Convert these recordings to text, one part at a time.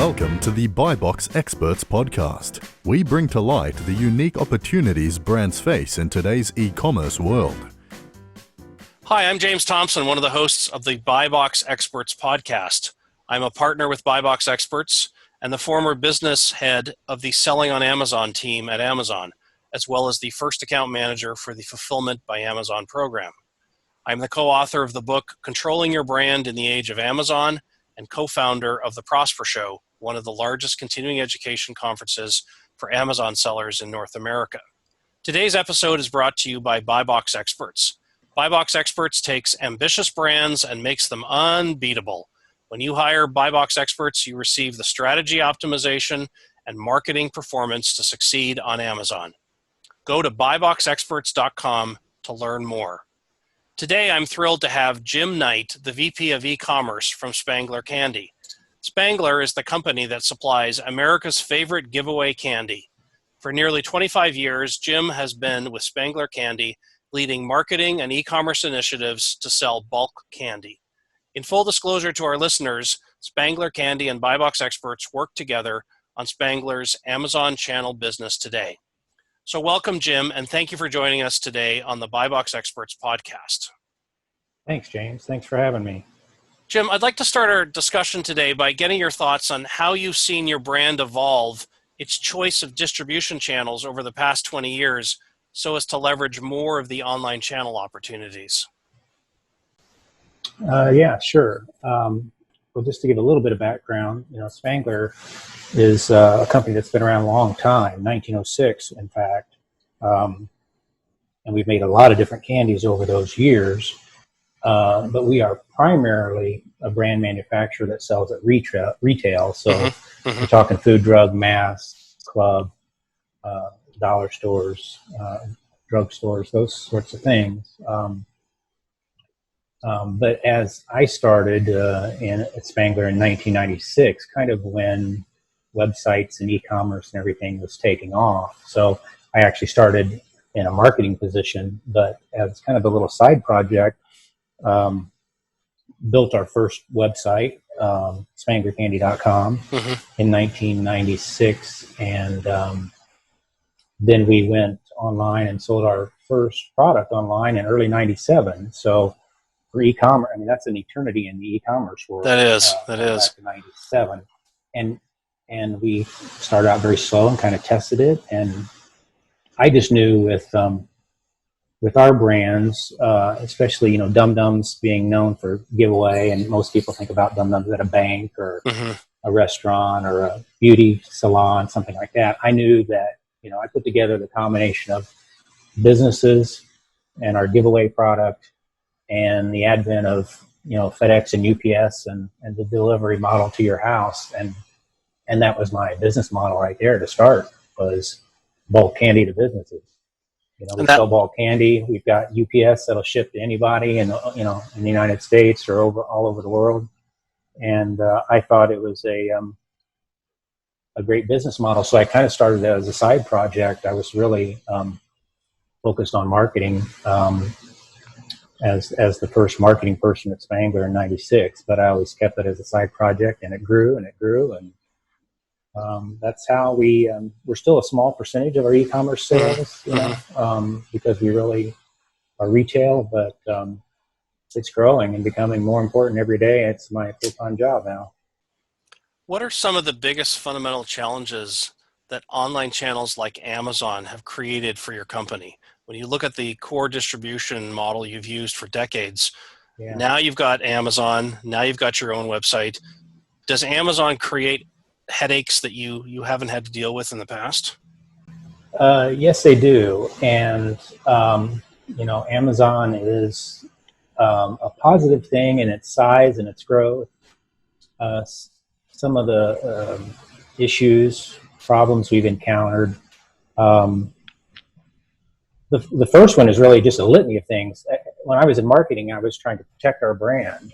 Welcome to the Buy Box Experts podcast. We bring to light the unique opportunities brands face in today's e-commerce world. Hi, I'm James Thompson, one of the hosts of the Buy Box Experts podcast. I'm a partner with Buy Box Experts and the former business head of the Selling on Amazon team at Amazon, as well as the first account manager for the Fulfillment by Amazon program. I'm the co-author of the book Controlling Your Brand in the Age of Amazon and co-founder of the Prosper Show, one of the largest continuing education conferences for Amazon sellers in North America. Today's episode is brought to you by Buy Box Experts. Buy Box Experts takes ambitious brands and makes them unbeatable. When you hire Buy Box Experts, you receive the strategy optimization and marketing performance to succeed on Amazon. Go to buyboxexperts.com to learn more. Today, I'm thrilled to have Jim Knight, the VP of e-commerce from Spangler Candy. Spangler is the company that supplies America's favorite giveaway candy. For nearly 25 years, Jim has been with Spangler Candy, leading marketing and e-commerce initiatives to sell bulk candy. In full disclosure to our listeners, Spangler Candy and Buy Box Experts work together on Spangler's Amazon channel business today. So welcome, Jim, and thank you for joining us today on the Buy Box Experts podcast. Thanks, James. Thanks for having me. Jim, I'd like to start our discussion today by getting your thoughts on how you've seen your brand evolve its choice of distribution channels over the past 20 years so as to leverage more of the online channel opportunities. Yeah, sure. Well, just to give a little bit of background, Spangler is a company that's been around a long time, 1906, in fact. And we've made a lot of different candies over those years. But we are primarily a brand manufacturer that sells at retail. So we're talking food, drug, mass, club, dollar stores, drugstores, those sorts of things. But as I started at Spangler in 1996, kind of when websites and e-commerce and everything was taking off. So I actually started in a marketing position, but as kind of a little side project, built our first website, spanglercandy.com, in 1996. And then we went online and sold our first product online in early 97. So for e-commerce, I mean, that's an eternity in the e-commerce world. That is. Back in 97. And we started out very slow and kind of tested it. And I just knew with our brands, especially, Dum Dums being known for giveaway, and most people think about Dum Dums at a bank or a restaurant or a beauty salon, something like that. I knew that, I put together the combination of businesses and our giveaway product and the advent of, FedEx and UPS and the delivery model to your house. And that was my business model right there to start, was bulk candy to businesses. We sell bulk candy. We've got UPS that'll ship to anybody in the United States or all over the world. And I thought it was a great business model. So I kind of started that as a side project. I was really focused on marketing as the first marketing person at Spangler in 96. But I always kept it as a side project, and it grew and it grew. And that's how we're still a small percentage of our e-commerce sales, because we really are retail, but it's growing and becoming more important every day. It's my full-time job now. What are some of the biggest fundamental challenges that online channels like Amazon have created for your company? When you look at the core distribution model you've used for decades, now you've got Amazon, now you've got your own website. Does Amazon create headaches that you haven't had to deal with in the past? Yes, they do. And, Amazon is a positive thing in its size and its growth. Some of the issues, problems we've encountered, the first one is really just a litany of things. When I was in marketing, I was trying to protect our brand.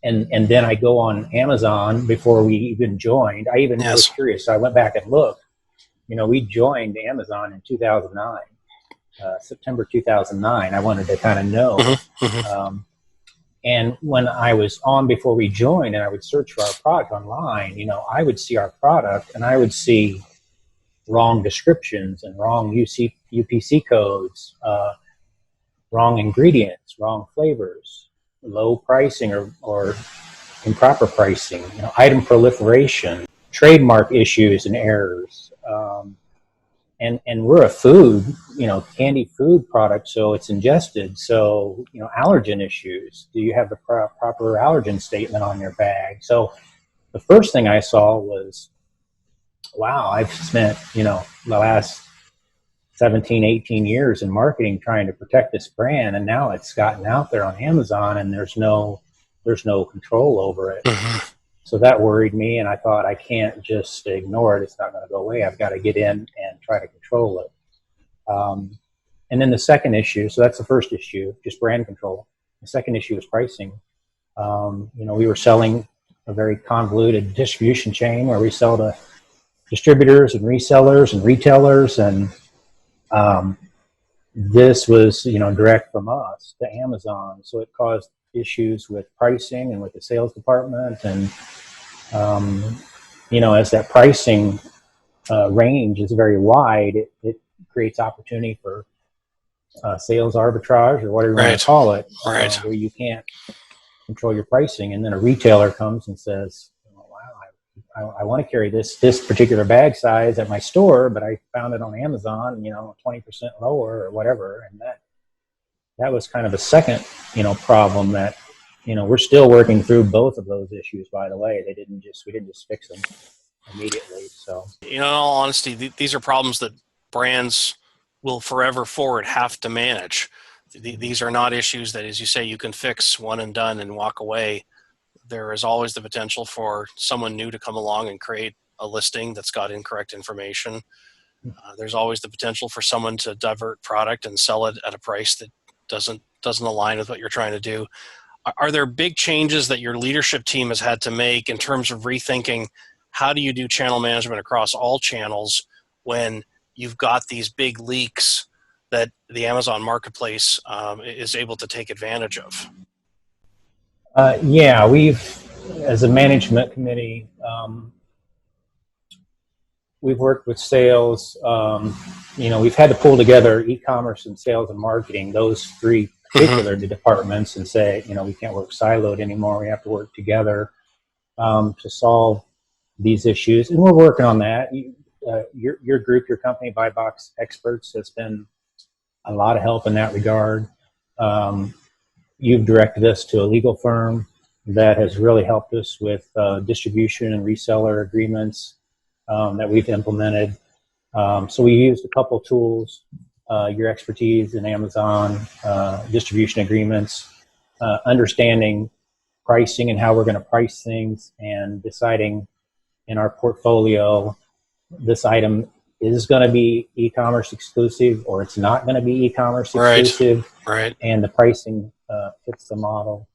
And then I go on Amazon before we even joined. I even was curious. So I went back and looked. We joined Amazon in 2009, September 2009. I wanted to kind of know. And when I was on before we joined and I would search for our product online, I would see our product and I would see wrong descriptions and wrong UPC codes, wrong ingredients, wrong flavors, low pricing or improper pricing, item proliferation, trademark issues and errors. And we're a food, candy food product, so it's ingested. So, allergen issues. Do you have the proper allergen statement on your bag? So the first thing I saw was, wow, I've spent, the last 17, 18 years in marketing trying to protect this brand, and now it's gotten out there on Amazon and there's no control over it. Mm-hmm. So that worried me, and I thought, I can't just ignore it. It's not going to go away. I've got to get in and try to control it. And then the second issue, so that's the first issue, just brand control. The second issue is pricing. We were selling a very convoluted distribution chain where we sell to distributors and resellers and retailers, and this was, direct from us to Amazon. So it caused issues with pricing and with the sales department. And, as that pricing range is very wide, it creates opportunity for sales arbitrage, or whatever you want to call it, where you can't control your pricing. And then a retailer comes and says, wow, I want to carry this particular bag size at my store, but I found it on Amazon, 20% lower or whatever. And that was kind of a second, problem that, we're still working through both of those issues, by the way. We didn't just fix them immediately. So, in all honesty, these are problems that brands will forever forward have to manage. These are not issues that, as you say, you can fix one and done and walk away. There is always the potential for someone new to come along and create a listing that's got incorrect information. There's always the potential for someone to divert product and sell it at a price that doesn't align with what you're trying to do. Are there big changes that your leadership team has had to make in terms of rethinking how do you do channel management across all channels when you've got these big leaks that the Amazon marketplace is able to take advantage of? Yeah, we've, as a management committee, we've worked with sales. We've had to pull together e-commerce and sales and marketing, those three particular departments, and say, we can't work siloed anymore. We have to work together to solve these issues, and we're working on that. Your group, your company, Buy Box Experts, has been a lot of help in that regard. You've directed us to a legal firm that has really helped us with distribution and reseller agreements that we've implemented. So we used a couple tools, your expertise in Amazon, distribution agreements, understanding pricing and how we're going to price things, and deciding in our portfolio this item is going to be e-commerce exclusive or it's not going to be e-commerce exclusive. Right. And the pricing fits the model.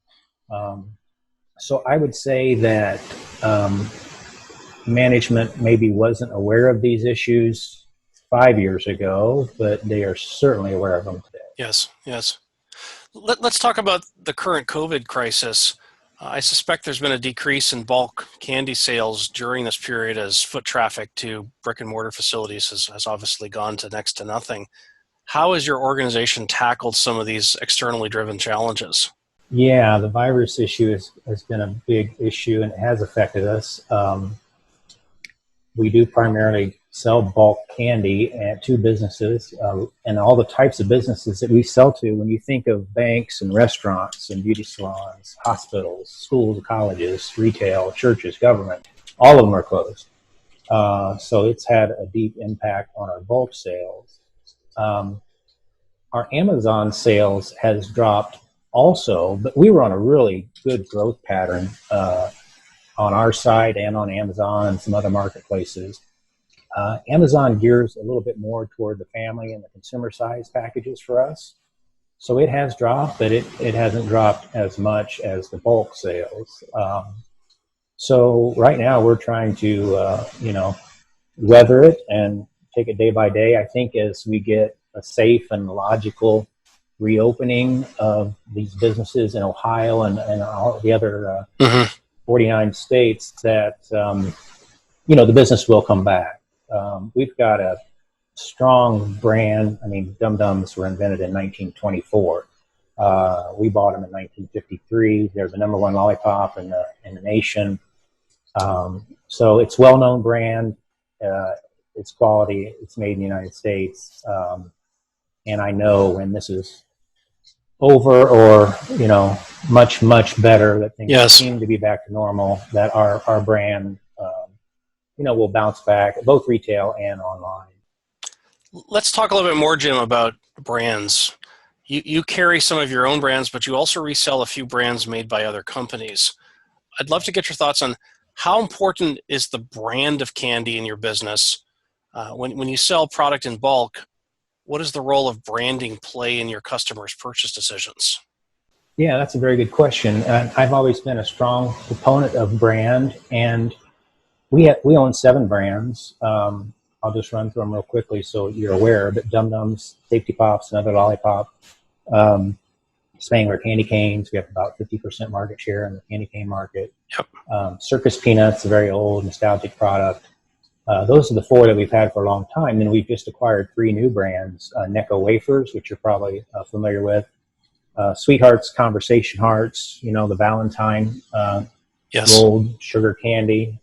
So I would say that management maybe wasn't aware of these issues 5 years ago, but they are certainly aware of them today. Yes. Let's talk about the current COVID crisis. I suspect there's been a decrease in bulk candy sales during this period as foot traffic to brick and mortar facilities has obviously gone to next to nothing. How has your organization tackled some of these externally driven challenges? Yeah, the virus issue has been a big issue, and it has affected us. We do primarily sell bulk candy to businesses, and all the types of businesses that we sell to. When you think of banks and restaurants and beauty salons, hospitals, schools, colleges, retail, churches, government, all of them are closed. So it's had a deep impact on our bulk sales. Our Amazon sales has dropped also, but we were on a really good growth pattern on our side and on Amazon and some other marketplaces. Amazon gears a little bit more toward the family and the consumer size packages for us. So it has dropped, but it hasn't dropped as much as the bulk sales. So right now we're trying to, weather it and take it day by day. I think as we get a safe and logical reopening of these businesses in Ohio and all the other 49 states that, the business will come back. We've got a strong brand. I mean, Dum Dums were invented in 1924. We bought them in 1953. They're the number one lollipop in the nation. So it's well-known brand. It's quality. It's made in the United States. And I know when this is over or, much, much better, that things seem to be back to normal, that our brand, will bounce back, both retail and online. Let's talk a little bit more, Jim, about brands. You carry some of your own brands, but you also resell a few brands made by other companies. I'd love to get your thoughts on how important is the brand of candy in your business. When you sell product in bulk, what does the role of branding play in your customers' purchase decisions? Yeah, that's a very good question. I've always been a strong proponent of brand, and we own 7 brands. I'll just run through them real quickly so you're aware. But Dum Dums, Safety Pops, Another Lollipop, Spangler candy canes. We have about 50% market share in the candy cane market. Yep. Circus Peanuts, a very old nostalgic product. Those are the 4 that we've had for a long time. And we've just acquired 3 new brands, Necco Wafers, which you're probably familiar with, Sweethearts, Conversation Hearts, the Valentine rolled sugar candy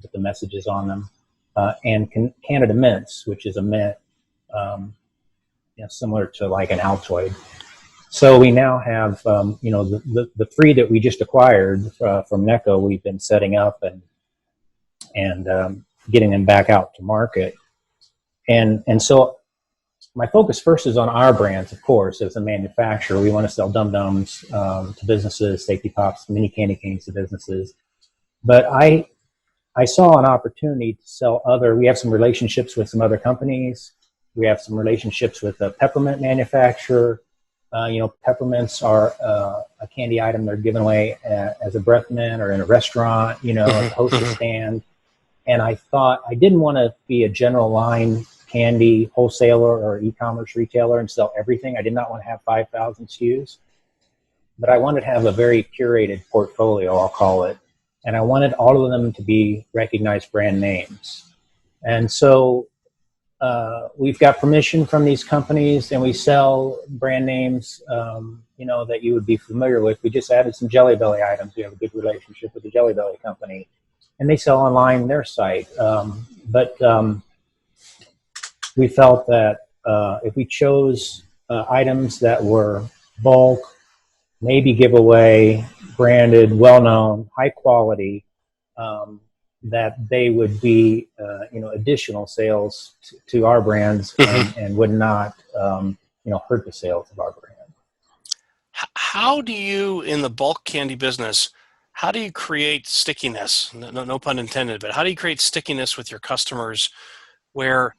with the messages on them, and Canada Mints, which is a mint similar to like an Altoid. So we now have, the 3 that we just acquired from Necco, we've been setting up and getting them back out to market. And so my focus first is on our brands, of course. As a manufacturer, we want to sell Dum Dums to businesses, Safety Pops, mini candy canes to businesses. But I saw an opportunity to sell we have some relationships with some other companies. We have some relationships with a peppermint manufacturer. Peppermints are a candy item they're given away as a breath mint or in a restaurant, at the hostess stand. And I thought I didn't want to be a general line candy wholesaler or e-commerce retailer and sell everything. I did not want to have 5,000 SKUs, but I wanted to have a very curated portfolio, I'll call it. And I wanted all of them to be recognized brand names. And so we've got permission from these companies, and we sell brand names, that you would be familiar with. We just added some Jelly Belly items. We have a good relationship with the Jelly Belly company, and they sell online their site. But we felt that if we chose items that were bulk, maybe giveaway, branded, well-known, high quality, that they would be, additional sales to our brands and would not, hurt the sales of our brand. How do you, in the bulk candy business, how do you create stickiness? No pun intended, but how do you create stickiness with your customers where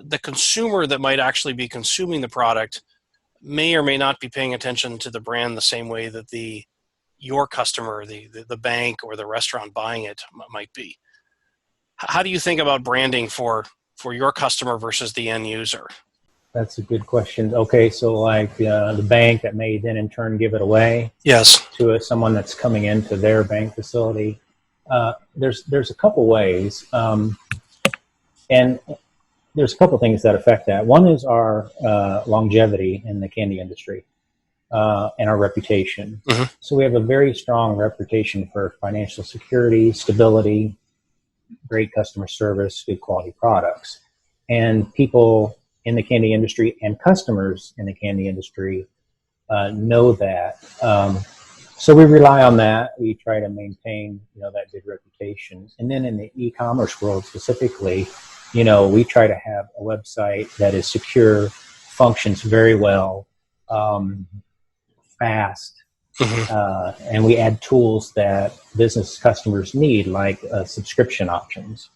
the consumer that might actually be consuming the product may or may not be paying attention to the brand the same way that your customer, the bank or the restaurant buying it might be? How do you think about branding for your customer versus the end user? That's a good question. Okay, so like the bank that may then in turn give it away to someone that's coming into their bank facility. There's a couple ways, and there's a couple things that affect that. One is our longevity in the candy industry and our reputation. So we have a very strong reputation for financial security, stability, great customer service, good quality products. And people in the candy industry and customers in the candy industry know that. So we rely on that. We try to maintain, that good reputation. And then in the e-commerce world specifically, we try to have a website that is secure, functions very well, fast, and we add tools that business customers need, like subscription options.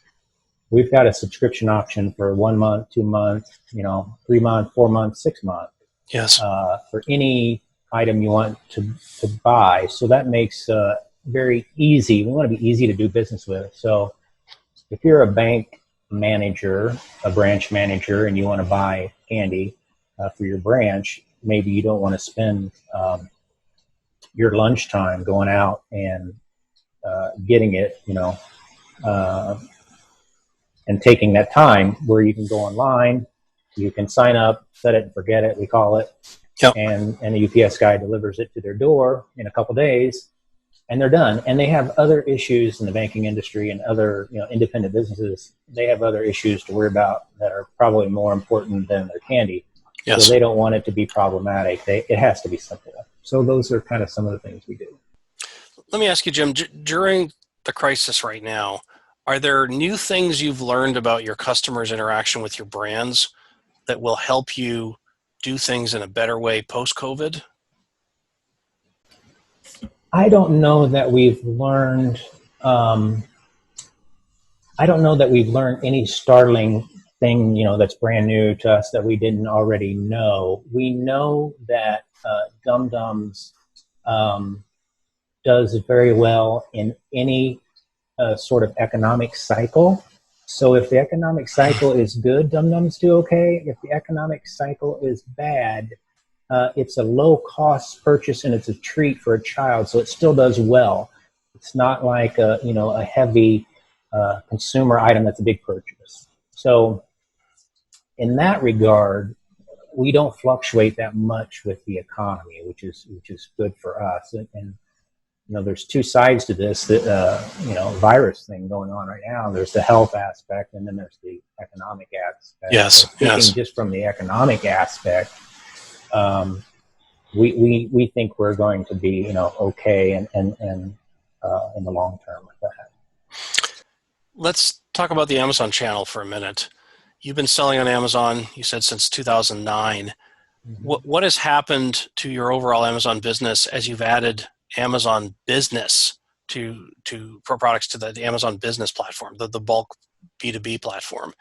We've got a subscription option for 1 month, 2 months, 3 months, 4 months, 6 months. Yes. For any item you want to buy. So that makes very easy. We want to be easy to do business with. So if you're a bank manager, a branch manager, and you want to buy candy for your branch, maybe you don't want to spend your lunchtime going out and getting it, and taking that time where you can go online, you can sign up, set it and forget it, we call it, Yep. and the UPS guy delivers it to their door in a couple days, and they're done. And they have other issues in the banking industry and other independent businesses. They have other issues to worry about that are probably more important than their candy. Yes. So they don't want it to be problematic. It has to be simple. So those are kind of some of the things we do. Let me ask you, Jim, during the crisis right now, are there new things you've learned about your customers' interaction with your brands that will help you do things in a better way post-COVID? I don't know that we've learned. I don't know that we've learned any startling thing, that's brand new to us that we didn't already know. We know that Dum Dums does very well in any sort of economic cycle. So if the economic cycle is good, Dum Dums do okay. If the economic cycle is bad, it's a low-cost purchase and it's a treat for a child, so it still does well. It's not like a heavy consumer item that's a big purchase. So in that regard, we don't fluctuate that much with the economy, which is good for us. And there's two sides to this virus thing going on right now. There's the health aspect, and then there's the economic aspect. Yes, so speaking yes. just from the economic aspect, we think we're going to be okay and in the long term with that. Let's talk about the Amazon channel for a minute. You've been selling on Amazon, you said, since 2009. Mm-hmm. What has happened to your overall Amazon business as you've added Amazon Business for products to the Amazon Business platform, the bulk B2B platform?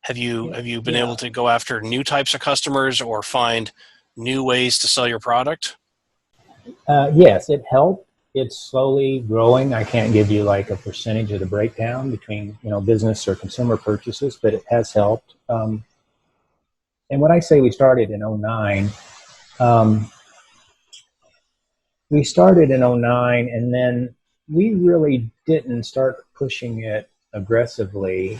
Have you been able to go after new types of customers or find new ways to sell your product? Yes, it helped. It's slowly growing. I can't give you like a percentage of the breakdown between business or consumer purchases, but it has helped. And when I say we started in 2009, we started in 2009, and then we really didn't start pushing it aggressively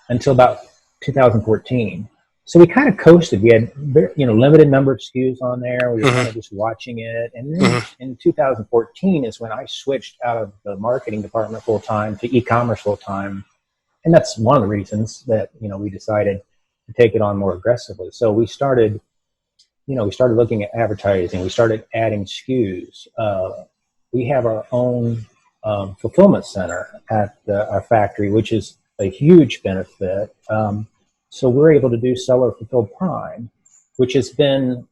until about 2014. So we kind of coasted. We had limited number of SKUs on there. We were kind of just watching it. And then in 2014 is when I switched out of the marketing department full time to e-commerce full time. And that's one of the reasons that we decided to take it on more aggressively. So we started looking at advertising. We started adding SKUs. We have our own fulfillment center at our factory, which is a huge benefit. So we're able to do seller fulfilled prime, which has been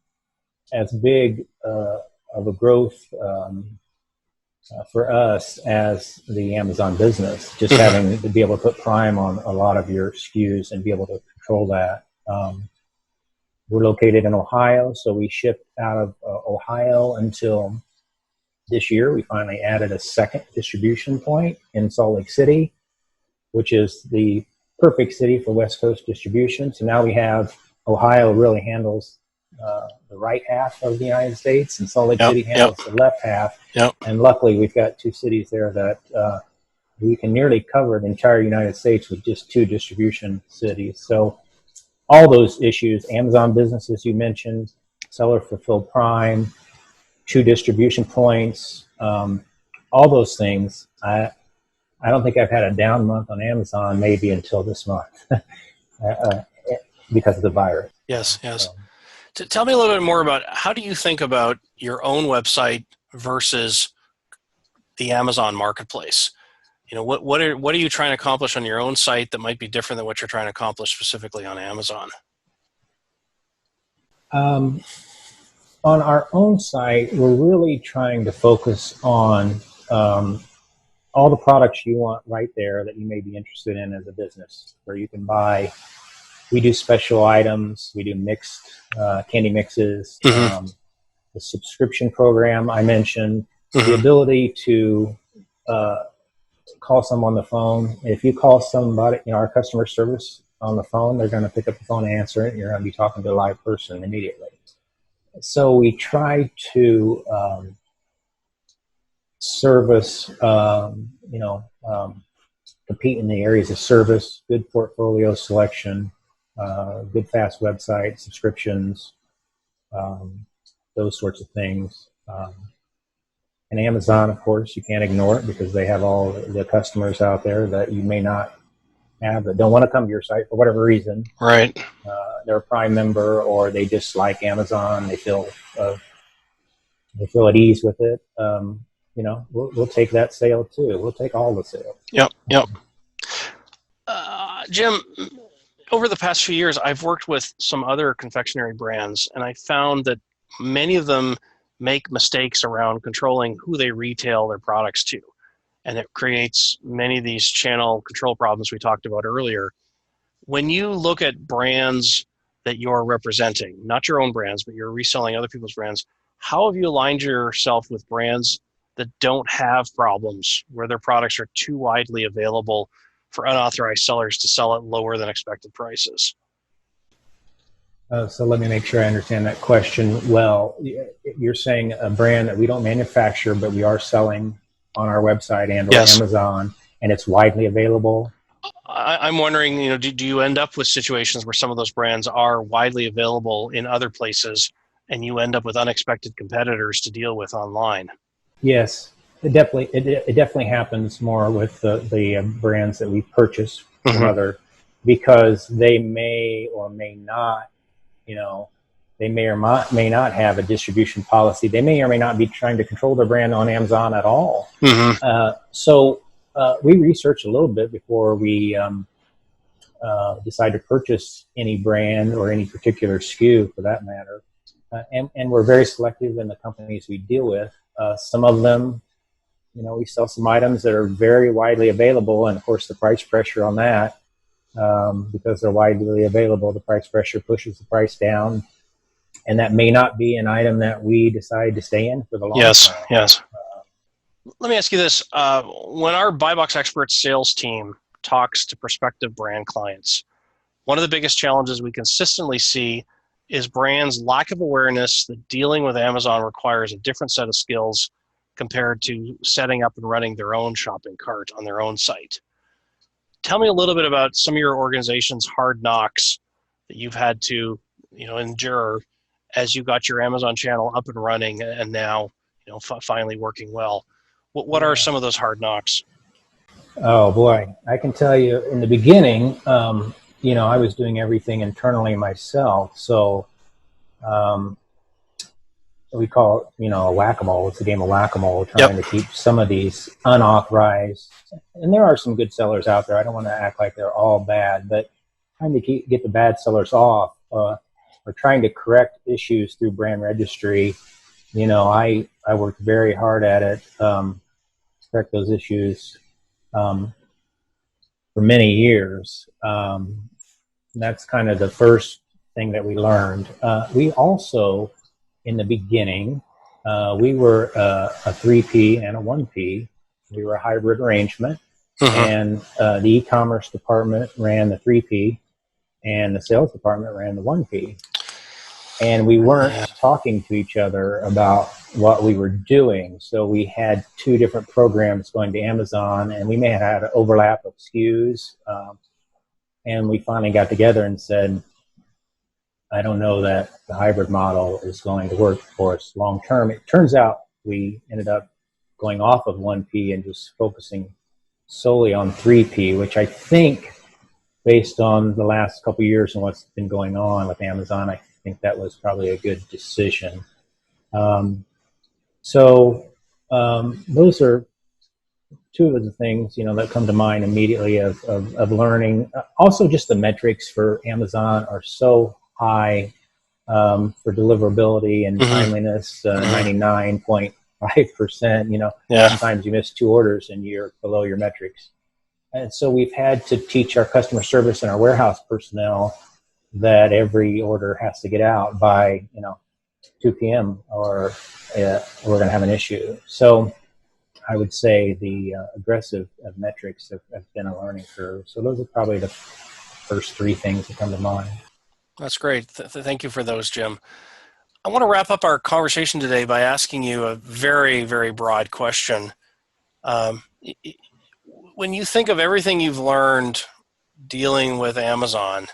as big of a growth for us as the Amazon business, just having to be able to put prime on a lot of your SKUs and be able to control that. We're located in Ohio, so we shipped out of Ohio until this year. We finally added a second distribution point in Salt Lake City, which is the perfect city for West Coast distribution. So now we have Ohio really handles the right half of the United States, and Salt Lake City handles the left half. And luckily, we've got two cities there that we can nearly cover the entire United States with just two distribution cities. So all those issues, Amazon Business, as you mentioned, seller fulfilled prime, two distribution points, all those things. I don't think I've had a down month on Amazon maybe until this month because of the virus. Yes. So, tell me a little bit more about how do you think about your own website versus the Amazon marketplace? What are you trying to accomplish on your own site that might be different than what you're trying to accomplish specifically on Amazon? On our own site, we're really trying to focus on all the products you want right there that you may be interested in as a business, where you can buy. We do special items. We do mixed candy mixes, the subscription program I mentioned, the ability to call someone on the phone. If you call somebody, our customer service on the phone, they're going to pick up the phone and answer it. And you're going to be talking to a live person immediately. So we try to service, compete in the areas of service, good portfolio selection, good fast website subscriptions, those sorts of things. And Amazon, of course, you can't ignore it because they have all the customers out there that you may not have that don't want to come to your site for whatever reason. Right. They're a Prime member, or they just like Amazon. They feel at ease with it. We'll take that sale too. We'll take all the sales. Yep. Jim, over the past few years, I've worked with some other confectionery brands, and I found that many of them make mistakes around controlling who they retail their products to. And it creates many of these channel control problems we talked about earlier. When you look at brands that you're representing, not your own brands, but you're reselling other people's brands, how have you aligned yourself with brands that don't have problems where their products are too widely available for unauthorized sellers to sell at lower than expected prices? So let me make sure I understand that question well. You're saying a brand that we don't manufacture, but we are selling on our website and or Yes. Amazon, and it's widely available? I'm wondering, do you end up with situations where some of those brands are widely available in other places and you end up with unexpected competitors to deal with online? Yes, it definitely happens more with the brands that we purchase from other, because they may or may not, they may or may not have a distribution policy. They may or may not be trying to control their brand on Amazon at all. So we research a little bit before we decide to purchase any brand or any particular SKU for that matter. And we're very selective in the companies we deal with. Some of them, we sell some items that are very widely available, and of course the price pressure on that, because they're widely available, the price pressure pushes the price down, and that may not be an item that we decide to stay in for the long term. Yes. Let me ask you this. When our BuyBox Experts sales team talks to prospective brand clients, one of the biggest challenges we consistently see is brands' lack of awareness that dealing with Amazon requires a different set of skills compared to setting up and running their own shopping cart on their own site. Tell me a little bit about some of your organization's hard knocks that you've had to, endure as you got your Amazon channel up and running and now, finally working well. What are some of those hard knocks? Oh boy, I can tell you in the beginning, I was doing everything internally myself. So we call it, a whack-a-mole. It's a game of whack-a-mole, trying to keep some of these unauthorized. And there are some good sellers out there. I don't want to act like they're all bad, but trying to get the bad sellers off, or trying to correct issues through brand registry. I worked very hard at it, correct those issues for many years. That's kind of the first thing that we learned. We also, in the beginning, we were a 3P and a 1P. We were a hybrid arrangement, and the e-commerce department ran the 3P, and the sales department ran the 1P. And we weren't talking to each other about what we were doing. So we had two different programs going to Amazon, and we may have had an overlap of SKUs. And we finally got together and said, I don't know that the hybrid model is going to work for us long term. It turns out we ended up going off of 1P and just focusing solely on 3P, which I think, based on the last couple of years and what's been going on with Amazon, I think that was probably a good decision. Those are two of the things, that come to mind immediately of learning. Also, just the metrics for Amazon are so high for deliverability and timeliness, 99.5%. Sometimes you miss 2 orders and you're below your metrics. And so we've had to teach our customer service and our warehouse personnel that every order has to get out by 2 p.m. or we're going to have an issue. So I would say the aggressive metrics have been a learning curve. So those are probably the first three things that come to mind. That's great. Thank you for those, Jim. I want to wrap up our conversation today by asking you a very, very broad question. When you think of everything you've learned dealing with Amazon,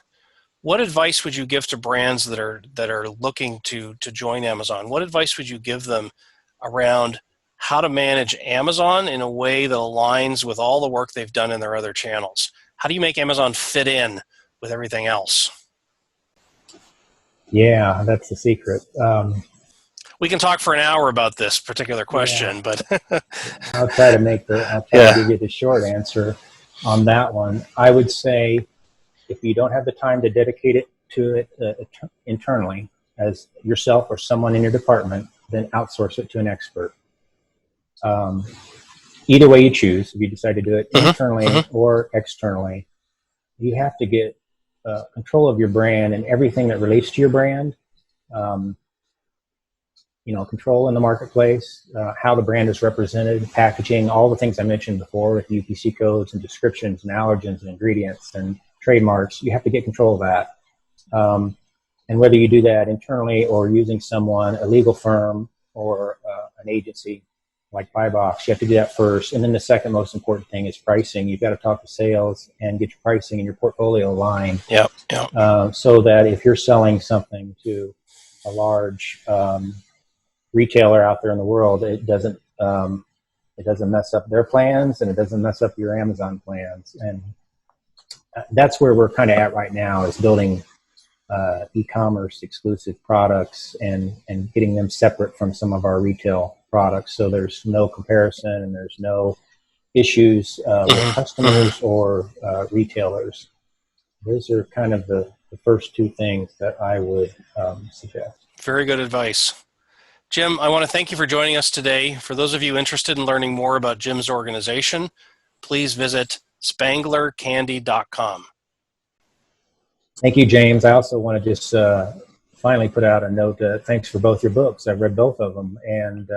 what advice would you give to brands that are looking to join Amazon? What advice would you give them around how to manage Amazon in a way that aligns with all the work they've done in their other channels? How do you make Amazon fit in with everything else? Yeah, that's the secret. We can talk for an hour about this particular question, but I'll try to give you the short answer on that one. I would say if you don't have the time to dedicate it to it internally as yourself or someone in your department, then outsource it to an expert. Either way you choose, if you decide to do it internally or externally, you have to get control of your brand and everything that relates to your brand. Control in the marketplace, how the brand is represented, packaging, all the things I mentioned before with UPC codes and descriptions and allergens and ingredients and trademarks. You have to get control of that. And whether you do that internally or using someone, a legal firm or an agency like BuyBox, you have to do that first. And then the second most important thing is pricing. You've got to talk to sales and get your pricing and your portfolio aligned. So that if you're selling something to a large retailer out there in the world, it doesn't mess up their plans and it doesn't mess up your Amazon plans. And that's where we're kind of at right now, is building e-commerce exclusive products and getting them separate from some of our retail products, so there's no comparison and there's no issues with customers or retailers. Those are kind of the first two things that I would suggest. Very good advice. Jim, I want to thank you for joining us today. For those of you interested in learning more about Jim's organization, please visit spanglercandy.com. Thank you, James. I also want to just finally put out a note. Thanks for both your books. I've read both of them, and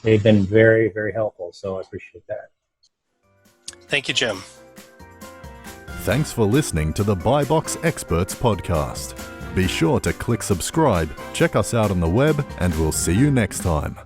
they've been very, very helpful, so I appreciate that. Thank you, Jim. Thanks for listening to the BuyBox Experts podcast. Be sure to click subscribe, check us out on the web, and we'll see you next time.